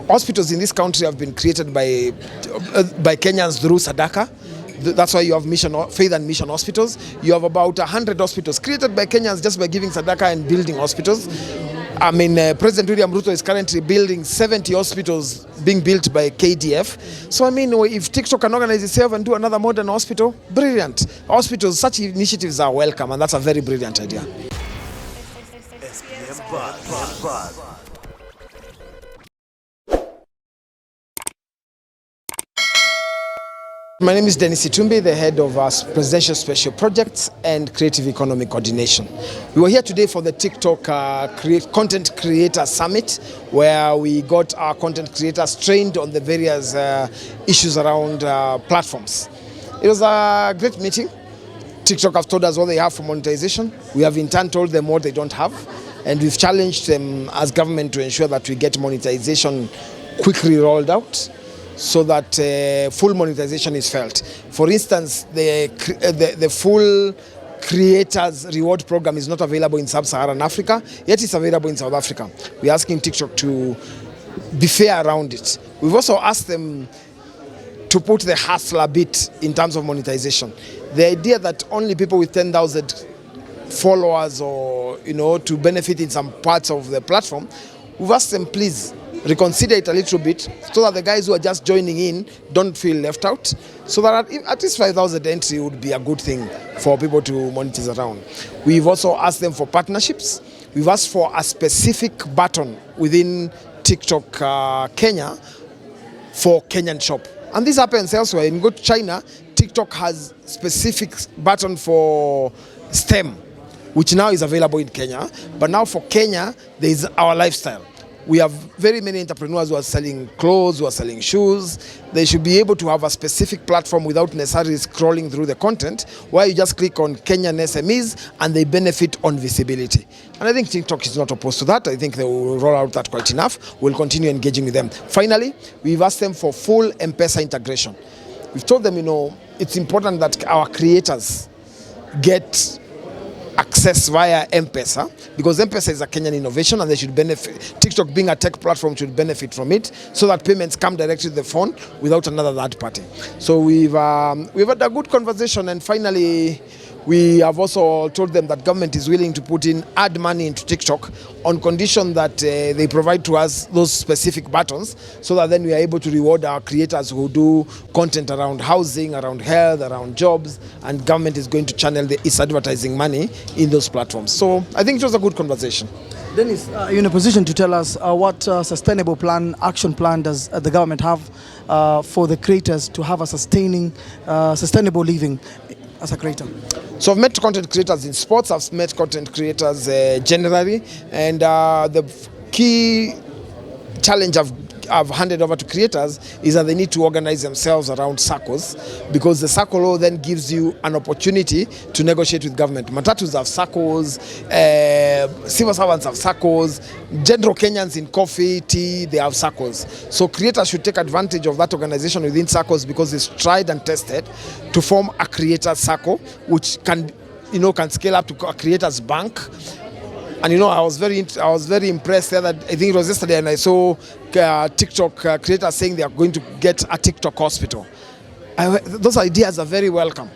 Hospitals in this country have been created by Kenyans through Sadaka. That's why you have faith and mission hospitals. You have about 100 hospitals created by Kenyans just by giving Sadaka and building hospitals. I mean, President William Ruto is currently building 70 hospitals being built by KDF. So I mean, if TikTok can organize itself and do another modern hospital, brilliant. Hospitals, such initiatives are welcome, and that's a very brilliant idea. My name is Dennis Itumbi, the head of Presidential Special Projects and Creative Economy Coordination. We were here today for the TikTok Content Creator Summit, where we got our content creators trained on the various issues around platforms. It was a great meeting. TikTok have told us what they have for monetization. We have in turn told them what they don't have. And we've challenged them as government to ensure that we get monetization quickly rolled out, so that full monetization is felt. For instance, the full creators reward program is not available in sub-Saharan Africa, yet it's available in South Africa. We're asking TikTok to be fair around it. We've also asked them to put the hustle a bit in terms of monetization. The idea that only people with 10,000 followers or, to benefit in some parts of the platform, we've asked them, please, reconsider it a little bit so that the guys who are just joining in don't feel left out, so that at least 5,000 entry would be a good thing for people to monetize around. We've also asked them for partnerships. We've asked for a specific button within TikTok Kenya for Kenyan shop. And this happens elsewhere. In go to China, TikTok has specific button for STEM, which now is available in Kenya. But now for Kenya, there is our lifestyle. We have very many entrepreneurs who are selling clothes, who are selling shoes. They should be able to have a specific platform without necessarily scrolling through the content, where you just click on Kenyan SMEs and they benefit on visibility. And I think TikTok is not opposed to that. I think they will roll out that quite enough. We'll continue engaging with them. Finally, we've asked them for full M-Pesa integration. We've told them, it's important that our creators get access via M-Pesa, because M-Pesa is a Kenyan innovation and they should benefit. TikTok, being a tech platform, should benefit from it, so that payments come directly to the phone without another third party. So we've had a good conversation, and finally we have also told them that government is willing to add money into TikTok on condition that they provide to us those specific buttons, so that then we are able to reward our creators who do content around housing, around health, around jobs, and government is going to channel its advertising money in those platforms. So I think it was a good conversation. Dennis, you're in a position to tell us what sustainable action plan does the government have for the creators to have a sustainable living as a creator? So I've met content creators in sports, I've met content creators generally, and the key challenge I've handed over to creators is that they need to organize themselves around circles, because the circle law then gives you an opportunity to negotiate with government. Matatus have circles, civil servants have circles, general Kenyans in coffee, tea, they have circles. So creators should take advantage of that organization within circles, because it's tried and tested to form a creator circle, which can scale up to a creators bank. And I was very impressed there. I think it was yesterday, and I saw TikTok creators saying they are going to get a TikTok hospital. Those ideas are very welcome.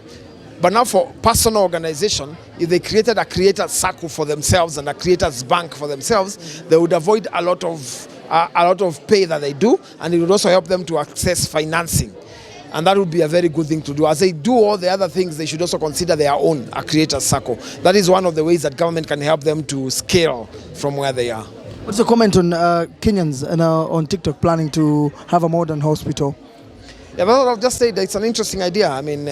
But now for personal organization, if they created a creator circle for themselves and a creators bank for themselves, they would avoid a lot of pay that they do, and it would also help them to access financing. And that would be a very good thing to do. As they do all the other things, they should also consider their own a creator circle. That is one of the ways that government can help them to scale from where they are. What's your comment on Kenyans on TikTok planning to have a modern hospital? Yeah, well, I've just said it's an interesting idea. I mean,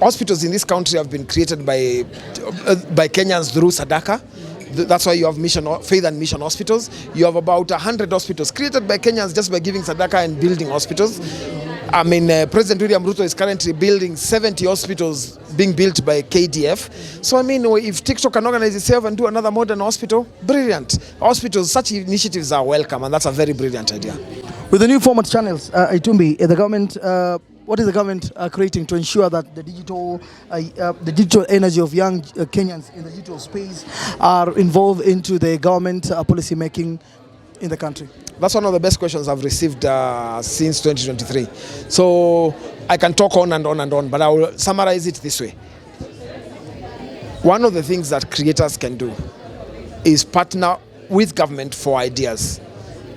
hospitals in this country have been created by Kenyans through Sadaka. That's why you have faith and mission hospitals. You have about 100 hospitals created by Kenyans just by giving Sadaka and building hospitals. I mean, President William Ruto is currently building 70 hospitals being built by KDF. So I mean, if TikTok can organize itself and do another modern hospital, brilliant. Hospitals, such initiatives are welcome, and that's a very brilliant idea. With the new format channels, Itumbi, the government, what is the government creating to ensure that the digital energy of young Kenyans in the digital space are involved into the government policy making in the country? That's one of the best questions I've received since 2023. So I can talk on and on and on, but I will summarize it this way. One of the things that creators can do is partner with government for ideas.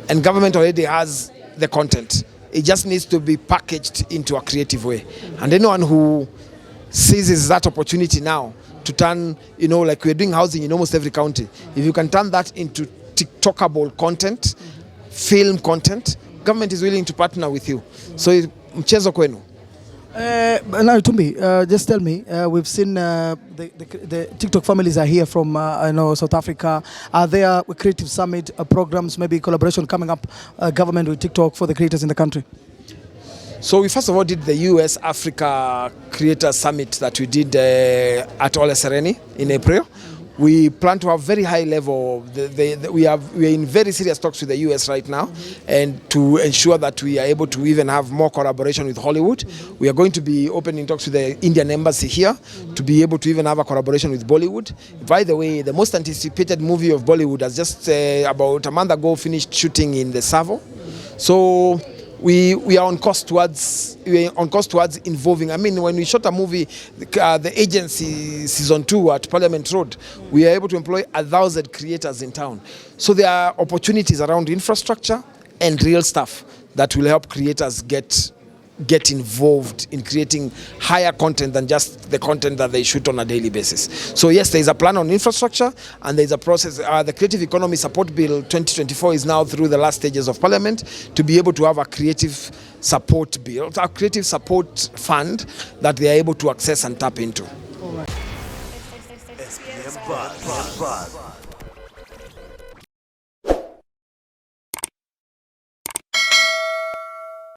And government already has the content. It just needs to be packaged into a creative way. And anyone who seizes that opportunity now to turn, like we're doing housing in almost every county, if you can turn that into TikTokable content, film content, government is willing to partner with you. So mchezo kwenu. Now, Itumbi, just tell me, we've seen the TikTok families are here from South Africa. Are there creative summit programs, maybe collaboration coming up, government with TikTok for the creators in the country? So we first of all did the US Africa Creators Summit that we did at Ole Sereni in April. We plan to have very high level. We are in very serious talks with the US right now, and to ensure that we are able to even have more collaboration with Hollywood. We are going to be opening talks with the Indian embassy here to be able to even have a collaboration with Bollywood. By the way, the most anticipated movie of Bollywood has just about a month ago finished shooting in the Savo. So we are on course towards involving. I mean, when we shot a movie, the Agency season 2 at Parliament Road, we are able to employ 1,000 creators in town. So there are opportunities around infrastructure and real stuff that will help creators get involved in creating higher content than just the content that they shoot on a daily basis. So yes, there is a plan on infrastructure, and there is a process. The Creative Economy Support Bill 2024 is now through the last stages of Parliament to be able to have a creative support bill, a creative support fund that they are able to access and tap into. SPM Buzz.